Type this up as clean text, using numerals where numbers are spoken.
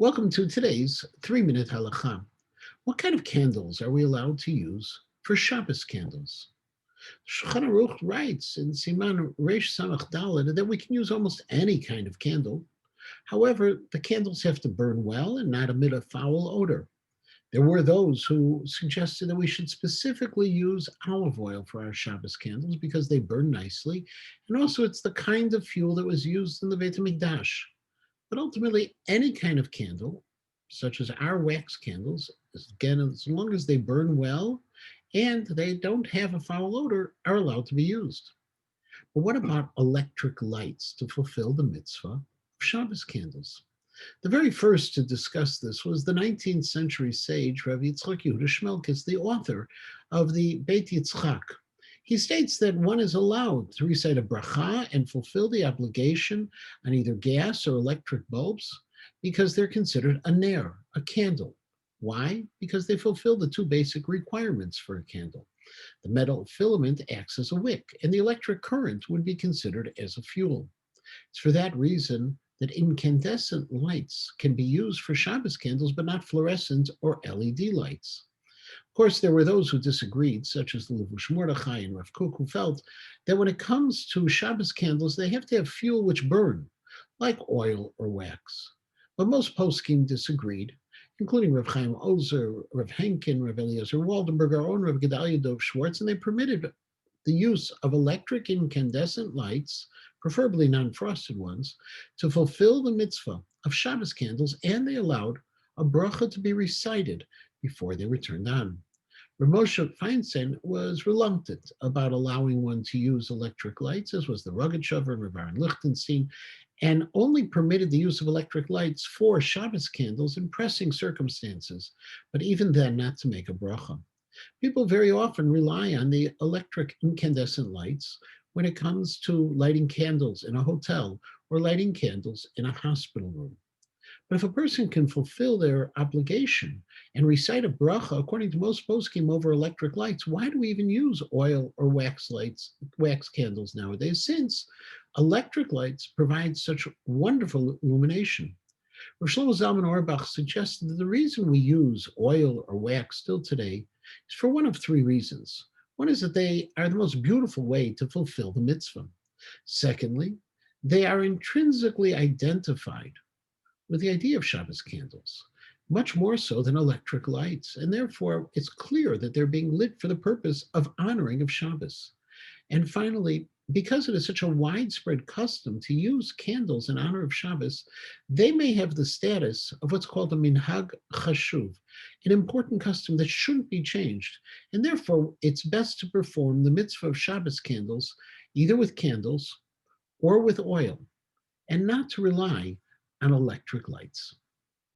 Welcome to today's 3-Minute Halacha. What kind of candles are we allowed to use for Shabbos candles? Shulchan Aruch writes in Siman Reish Samach Daled that we can use almost any kind of candle. However, the candles have to burn well and not emit a foul odor. There were those who suggested that we should specifically use olive oil for our Shabbos candles because they burn nicely, and also it's the kind of fuel that was used in the Beit HaMikdash. But ultimately, any kind of candle, such as our wax candles, again, as long as they burn well and they don't have a foul odor, are allowed to be used. But what about electric lights to fulfill the mitzvah of Shabbos candles? The very first to discuss this was the 19th century sage Rav Yitzchak Yehuda Shmelkes, the author of the Beit Yitzchak. He states that one is allowed to recite a bracha and fulfill the obligation on either gas or electric bulbs because they're considered a ner, a candle. Why? Because they fulfill the two basic requirements for a candle. The metal filament acts as a wick, and the electric current would be considered as a fuel. It's for that reason that incandescent lights can be used for Shabbos candles, but not fluorescent or LED lights. Of course, there were those who disagreed, such as the Levush Mordechai and Rav Kook, who felt that when it comes to Shabbos candles, they have to have fuel which burn, like oil or wax. But most poskim disagreed, including Rav Chaim Ozer, Rav Henkin, Rav Eliezer Waldenberg, our own Rav Gedalia Dov Schwartz, and they permitted the use of electric incandescent lights, preferably non-frosted ones, to fulfill the mitzvah of Shabbos candles, and they allowed a bracha to be recited before they were turned on. Rav Moshe Feinstein was reluctant about allowing one to use electric lights, as was the Rogatchover and Rav Aaron Lichtenstein, and only permitted the use of electric lights for Shabbos candles in pressing circumstances, but even then not to make a bracha. People very often rely on the electric incandescent lights when it comes to lighting candles in a hotel or lighting candles in a hospital room. But if a person can fulfill their obligation and recite a bracha, according to most poskim, over electric lights, why do we even use oil or wax lights, wax candles nowadays, since electric lights provide such wonderful illumination? Rav Shlomo Zalman Auerbach suggested that the reason we use oil or wax still today is for one of three reasons. One is that they are the most beautiful way to fulfill the mitzvah. Secondly, they are intrinsically identified with the idea of Shabbos candles, much more so than electric lights, and therefore it's clear that they're being lit for the purpose of honoring of Shabbos. And finally, because it is such a widespread custom to use candles in honor of Shabbos, they may have the status of what's called a minhag chashuv, an important custom that shouldn't be changed. And therefore, it's best to perform the mitzvah of Shabbos candles either with candles or with oil, and not to rely on electric lights.